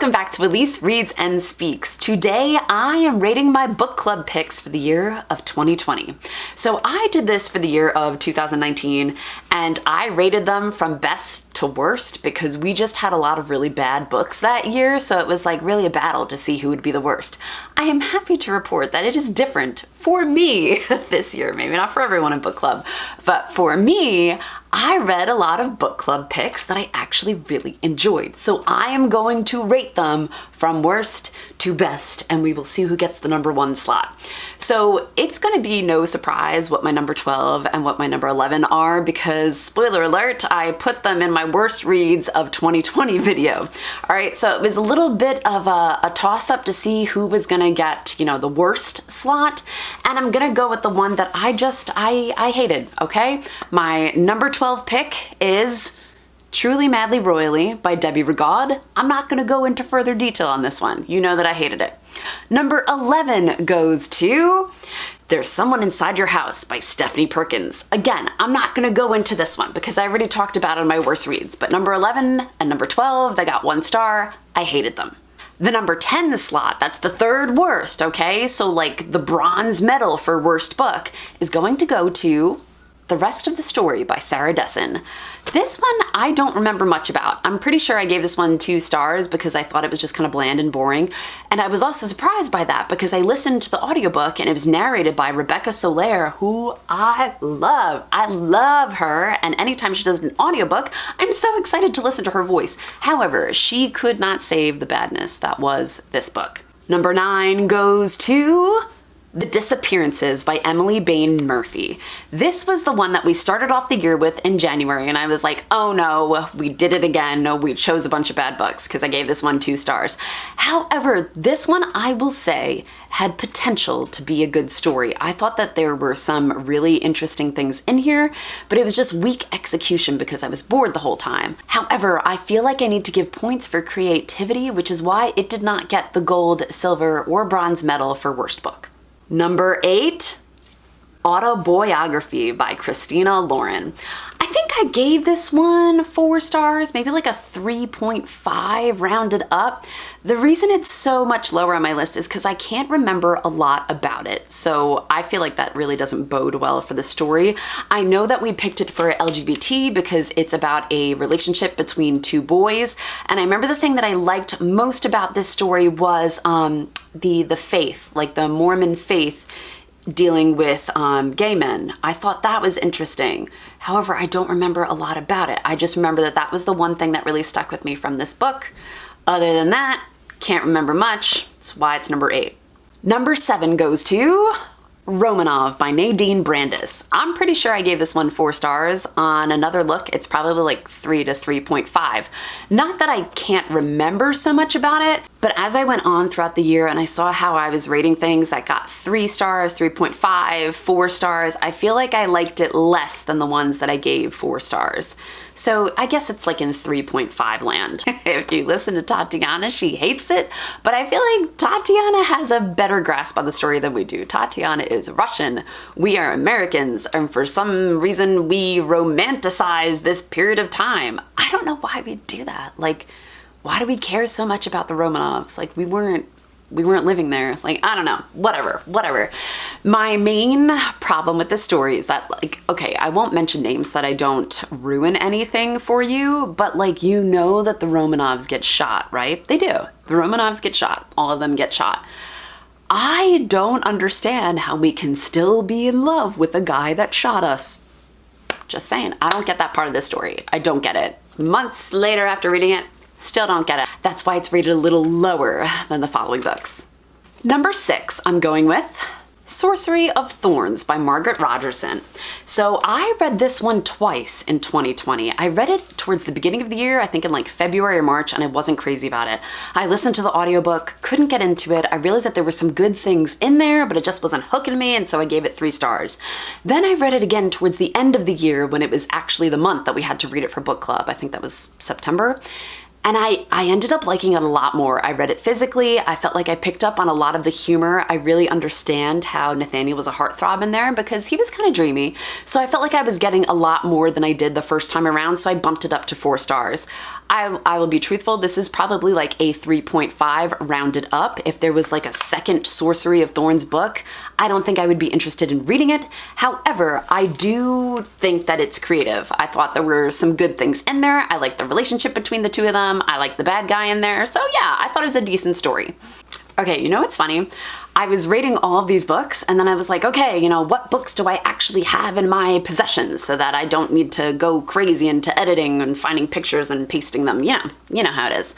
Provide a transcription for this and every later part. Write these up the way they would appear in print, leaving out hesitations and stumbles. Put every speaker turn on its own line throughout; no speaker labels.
welcome back to Elise Reads and Speaks. Today I am rating my book club picks for the year of 2020. So I did this for the year of 2019 and I rated them from best to worst because we just had a lot of really bad books that year, so it was like really a battle to see who would be the worst. I am happy to report that it is different for me this year, maybe not for everyone in book club, but for me, I read a lot of book club picks that I actually really enjoyed. So I am going to rate them from worst to best, and we will see who gets the number 1 slot. So it's gonna be no surprise what my number 12 and what my number 11 are because, spoiler alert, I put them in my worst reads of 2020 video. All right, so it was a little bit of a toss-up to see who was gonna get, the worst slot, and I'm gonna go with the one that I hated, okay? My number 12 pick is Truly Madly Royally by Debbie Rigaud. I'm not gonna go into further detail on this one. You know that I hated it. Number 11 goes to There's Someone Inside Your House by Stephanie Perkins. Again, I'm not gonna go into this one because I already talked about it in my worst reads, but number 11 and number 12, they got 1 star. I hated them. The number 10 slot, that's the third worst, okay? So like the bronze medal for worst book is going to go to The Rest of the Story by Sarah Dessen. This one I don't remember much about. I'm pretty sure I gave this one 2 stars because I thought it was just kind of bland and boring. And I was also surprised by that because I listened to the audiobook and it was narrated by Rebecca Soler, who I love. I love her, and anytime she does an audiobook, I'm so excited to listen to her voice. However, she could not save the badness that was this book. Number 9 goes to The Disappearances by Emily Bain Murphy. This was the one that we started off the year with in January, and I was like, oh no, we did it again. No, we chose a bunch of bad books because I gave this one 2 stars. However, this one, I will say, had potential to be a good story. I thought that there were some really interesting things in here, but it was just weak execution because I was bored the whole time. However, I feel like I need to give points for creativity, which is why it did not get the gold, silver, or bronze medal for worst book. Number 8, Autobiography by Christina Lauren. I think I gave this one 4 stars, maybe like a 3.5 rounded up. The reason it's so much lower on my list is because I can't remember a lot about it. So I feel like that really doesn't bode well for the story. I know that we picked it for LGBT because it's about a relationship between 2 boys. And I remember the thing that I liked most about this story was the faith, like the Mormon faith dealing with gay men. I thought that was interesting. However, I don't remember a lot about it. I just remember that that was the one thing that really stuck with me from this book. Other than that, can't remember much. That's why it's number 8. Number 7 goes to Romanov by Nadine Brandis. I'm pretty sure I gave this one 4 stars. On another look, it's probably like 3 to 3.5. Not that I can't remember so much about it, but as I went on throughout the year and I saw how I was rating things that got 3 stars, 3.5, 4 stars, I feel like I liked it less than the ones that I gave 4 stars. So I guess it's like in 3.5 land. If you listen to Tatiana, she hates it, but I feel like Tatiana has a better grasp on the story than we do. Tatiana is Russian, we are Americans, and for some reason we romanticize this period of time. I don't know why we do that. Like, why do we care so much about the Romanovs? Like, we weren't living there. Like, I don't know, whatever. My main problem with this story is that, like, okay, I won't mention names so that I don't ruin anything for you, but like, you know that the Romanovs get shot, right? They do. The Romanovs get shot. All of them get shot. I don't understand how we can still be in love with the guy that shot us. Just saying, I don't get that part of this story. I don't get it. Months later after reading it, still don't get it. That's why it's rated a little lower than the following books. Number 6, I'm going with Sorcery of Thorns by Margaret Rogerson. So I read this one twice in 2020. I read it towards the beginning of the year, I think in like February or March, and I wasn't crazy about it. I listened to the audiobook, couldn't get into it. I realized that there were some good things in there, but it just wasn't hooking me, and so I gave it 3 stars. Then I read it again towards the end of the year when it was actually the month that we had to read it for book club. I think that was September. And I ended up liking it a lot more. I read it physically. I felt like I picked up on a lot of the humor. I really understand how Nathaniel was a heartthrob in there because he was kind of dreamy. So I felt like I was getting a lot more than I did the first time around, so I bumped it up to 4 stars. I will be truthful, this is probably like a 3.5 rounded up. If there was like a second Sorcery of Thorns book, I don't think I would be interested in reading it. However, I do think that it's creative. I thought there were some good things in there. I liked the relationship between the two of them. I liked the bad guy in there. So yeah, I thought it was a decent story. Okay, you know what's funny? I was rating all of these books and then I was like, okay, you know, what books do I actually have in my possession so that I don't need to go crazy into editing and finding pictures and pasting them, you know how it is.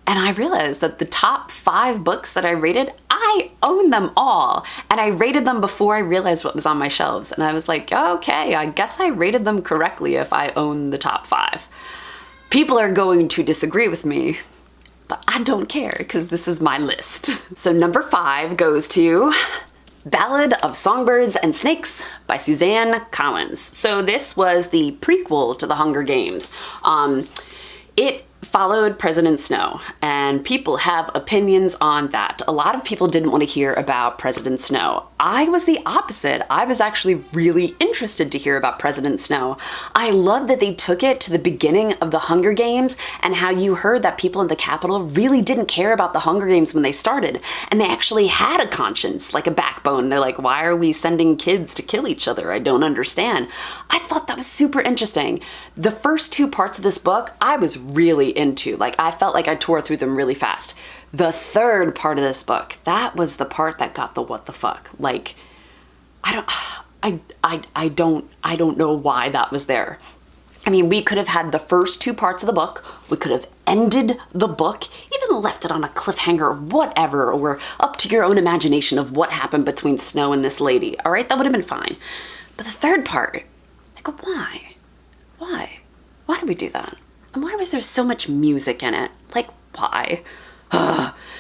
And I realized that the top 5 books that I rated, I own them all. And I rated them before I realized what was on my shelves. And I was like, okay, I guess I rated them correctly if I own the top 5. People are going to disagree with me, but I don't care because this is my list. So number 5 goes to Ballad of Songbirds and Snakes by Suzanne Collins. So this was the prequel to the Hunger Games. It followed President Snow, and people have opinions on that. A lot of people didn't want to hear about President Snow. I was the opposite. I was actually really interested to hear about President Snow. I love that they took it to the beginning of the Hunger Games and how you heard that people in the Capitol really didn't care about the Hunger Games when they started, and they actually had a conscience, like a backbone. They're like, why are we sending kids to kill each other? I don't understand. I thought that was super interesting. The first 2 parts of this book, I was really into. Like, I felt like I tore through them really fast. The 3rd part of this book, that was the part that got the what the fuck. Like, I don't know why that was there. I mean, we could have had the first 2 parts of the book, we could have ended the book, even left it on a cliffhanger, whatever, or up to your own imagination of what happened between Snow and this lady, all right? That would have been fine. But the 3rd part, like, why? Why did we do that? And why was there so much music in it? Like, why?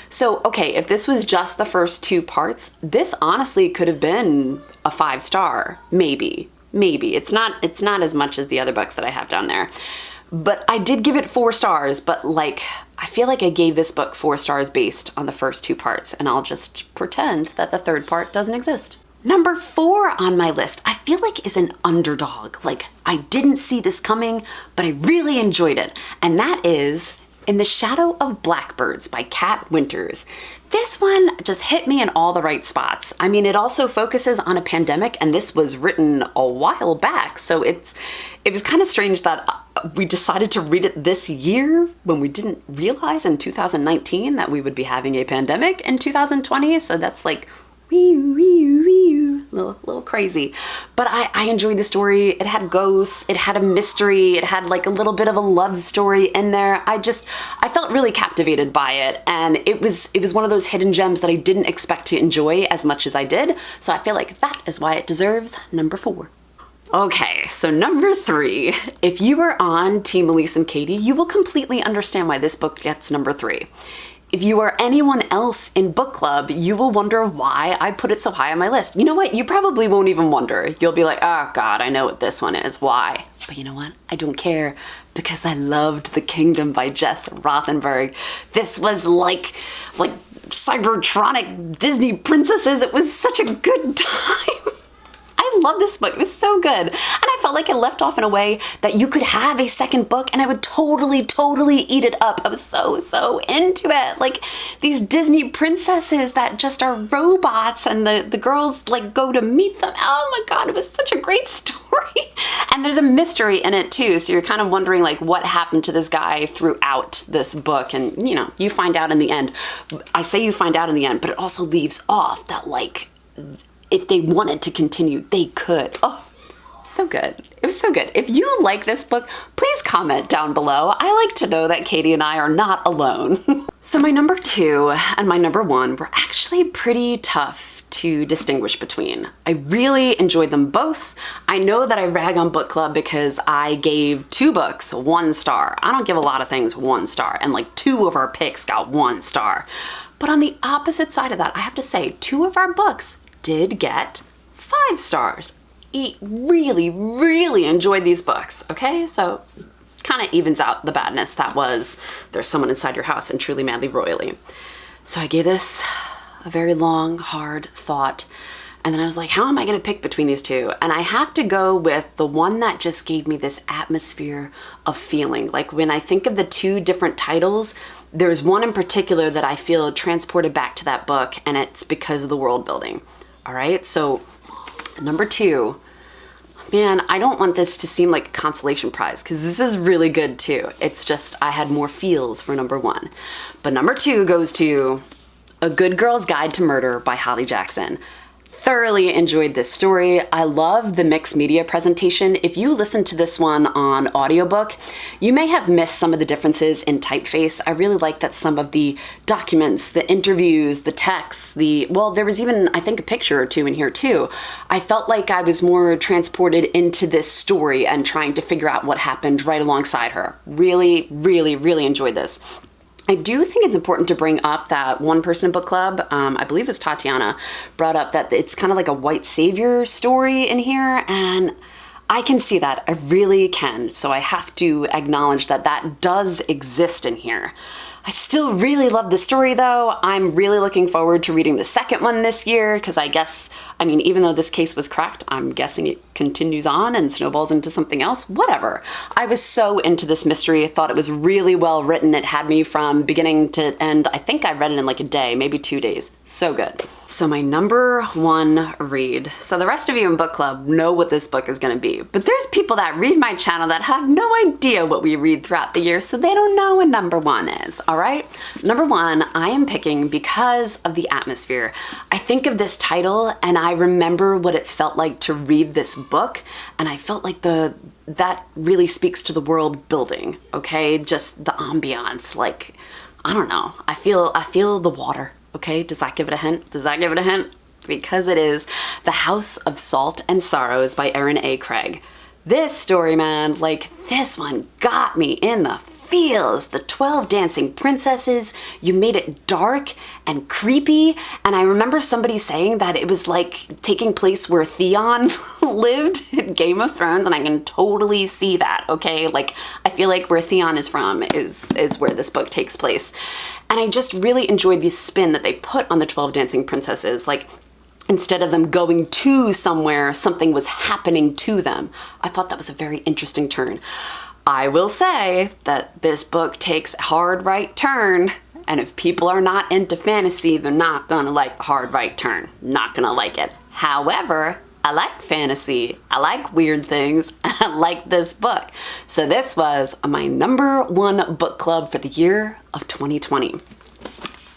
So, okay, if this was just the first 2 parts, this honestly could have been a 5 star, maybe. It's not as much as the other books that I have down there. But I did give it 4 stars, but like, I feel like I gave this book 4 stars based on the first 2 parts, and I'll just pretend that the 3rd part doesn't exist. Number 4 on my list, I feel like is an underdog. Like, I didn't see this coming, but I really enjoyed it. And that is In the Shadow of Blackbirds by Kat Winters. This one just hit me in all the right spots. I mean, it also focuses on a pandemic, and this was written a while back, so it was kind of strange that we decided to read it this year when we didn't realize in 2019 that we would be having a pandemic in 2020, so that's like little crazy. But I enjoyed the story. It had ghosts, it had a mystery, it had like a little bit of a love story in there. I felt really captivated by it, and it was one of those hidden gems that I didn't expect to enjoy as much as I did. So I feel like that is why it deserves number 4. Okay, so number 3. If you are on Team Elise and Katie, you will completely understand why this book gets number 3. If you are anyone else in book club, you will wonder why I put it so high on my list. You know what? You probably won't even wonder. You'll be like, oh God, I know what this one is. Why? But you know what? I don't care because I loved The Kingdom by Jess Rothenberg. This was like cybertronic Disney princesses. It was such a good time. I love this book. It was so good. And I felt like it left off in a way that you could have a second book and I would totally eat it up. I was so into it. Like these Disney princesses that just are robots and the girls like go to meet them. Oh my God, it was such a great story. And there's a mystery in it too. So you're kind of wondering like what happened to this guy throughout this book. And you know, you find out in the end. I say you find out in the end, but it also leaves off that like, if they wanted to continue, they could. Oh, so good. It was so good. If you like this book, please comment down below. I like to know that Katie and I are not alone. So my number 2 and my number 1 were actually pretty tough to distinguish between. I really enjoyed them both. I know that I rag on book club because I gave 2 books 1 star. I don't give a lot of things 1 star, and like 2 of our picks got 1 star. But on the opposite side of that, I have to say 2 of our books did get 5 stars. Really enjoyed these books, okay? So kind of evens out the badness that was there's someone inside your house and truly, madly, royally. So I gave this a very long, hard thought. And then I was like, how am I going to pick between these two? And I have to go with the one that just gave me this atmosphere of feeling. Like when I think of the two different titles, there's one in particular that I feel transported back to that book, and it's because of the world building. All right, so number 2, man, I don't want this to seem like a consolation prize because this is really good too. It's just I had more feels for number 1. But number 2 goes to A Good Girl's Guide to Murder by Holly Jackson. Thoroughly enjoyed this story. I love the mixed media presentation. If you listen to this one on audiobook, you may have missed some of the differences in typeface. I really like that some of the documents, the interviews, the texts, well, there was even, I think, a picture or two in here too. I felt like I was more transported into this story and trying to figure out what happened right alongside her. Really, really, really enjoyed this. I do think it's important to bring up that one person in book club, I believe it's Tatiana, brought up that it's kind of like a white savior story in here, and I can see that. I really can. So I have to acknowledge that that does exist in here. I still really love the story though. I'm really looking forward to reading the second one this year because I mean, even though this case was cracked, I'm guessing it continues on and snowballs into something else. Whatever. I was so into this mystery. I thought it was really well written. It had me from beginning to end. I think I read it in like a day, maybe 2 days. So good. So my number 1 read. So the rest of you in book club know what this book is going to be, but there's people that read my channel that have no idea what we read throughout the year, so they don't know what number 1 is. All right. Number 1, I am picking because of the atmosphere. I think of this title and I remember what it felt like to read this book, and I felt like that really speaks to the world building. Okay, just the ambiance. Like, I don't know. I feel the water. Okay, does that give it a hint? Does that give it a hint? Because it is The House of Salt and Sorrows by Erin A. Craig. This story, man, like this one got me in the feels. The 12 dancing princesses, you made it dark and creepy, and I remember somebody saying that it was like taking place where Theon lived in Game of Thrones, and I can totally see that, okay? Like, I feel like where Theon is from is where this book takes place. And I just really enjoyed the spin that they put on the 12 dancing princesses. Like, instead of them going to somewhere, something was happening to them. I thought that was a very interesting turn. I will say that this book takes a hard right turn, and if people are not into fantasy, they're not gonna like the hard right turn. Not gonna like it. However, I like fantasy, I like weird things, and I like this book. So this was my number 1 book club for the year of 2020.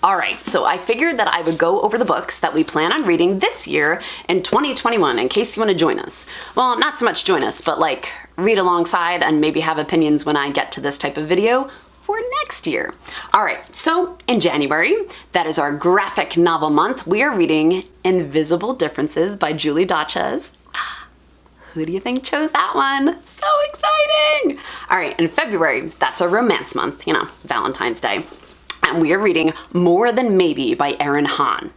All right, so I figured that I would go over the books that we plan on reading this year in 2021 in case you want to join us. Well, not so much join us, but like read alongside and maybe have opinions when I get to this type of video for next year. All right, so in January, that is our graphic novel month, we are reading Invisible Differences by Julie Dachez. Who do you think chose that one? So exciting! All right, in February, that's our romance month, you know, Valentine's Day. And we are reading More Than Maybe by Erin Hahn.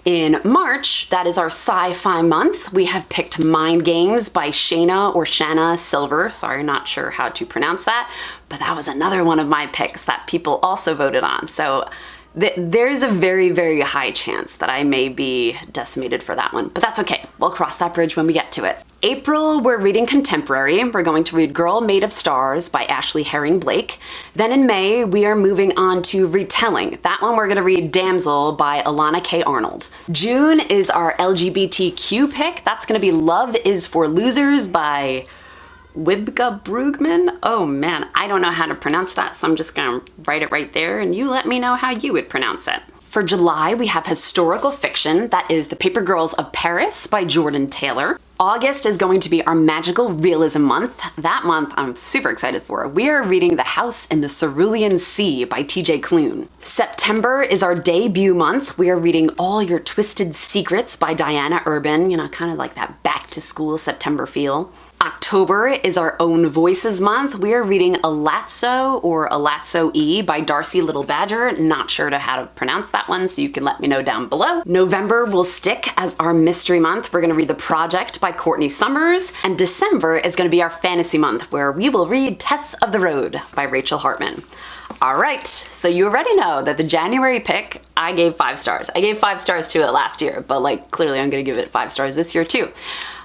In March, that is our sci-fi month, we have picked Mind Games by Shanna Silver. Sorry, not sure how to pronounce that, but that was another one of my picks that people also voted on. So there's a very, very high chance that I may be decimated for that one, but that's okay. We'll cross that bridge when we get to it. April, we're reading contemporary. We're going to read Girl Made of Stars by Ashley Herring Blake. Then in May, we are moving on to retelling. That one we're gonna read Damsel by Alana K. Arnold. June is our LGBTQ pick. That's gonna be Love is for Losers by Wibga Brugman. Oh man, I don't know how to pronounce that, so I'm just gonna write it right there and you let me know how you would pronounce it. For July, we have historical fiction. That is The Paper Girls of Paris by Jordan Taylor. August is going to be our magical realism month. That month I'm super excited for. We are reading The House in the Cerulean Sea by TJ Klune. September is our debut month. We are reading All Your Twisted Secrets by Diana Urban, you know, kind of like that back to school September feel. October is our Own Voices month. We are reading Alatso or Alatso-E by Darcy Little Badger. Not sure how to pronounce that one, so you can let me know down below. November will stick as our mystery month. We're gonna read The Project by Courtney Summers. And December is gonna be our fantasy month, where we will read Tests of the Road by Rachel Hartman. All right, so you already know that the January pick, I gave 5 stars. I gave 5 stars to it last year, but like clearly I'm gonna give it 5 stars this year too.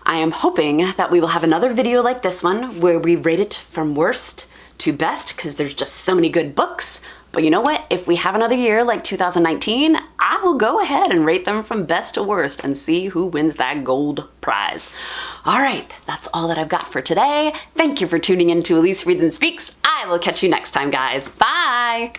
I am hoping that we will have another video like this one where we rate it from worst to best, because there's just so many good books. But you know what? If we have another year like 2019, I will go ahead and rate them from best to worst and see who wins that gold prize. All right, that's all that I've got for today. Thank you for tuning in to Elise Reads and Speaks. I will catch you next time, guys. Bye!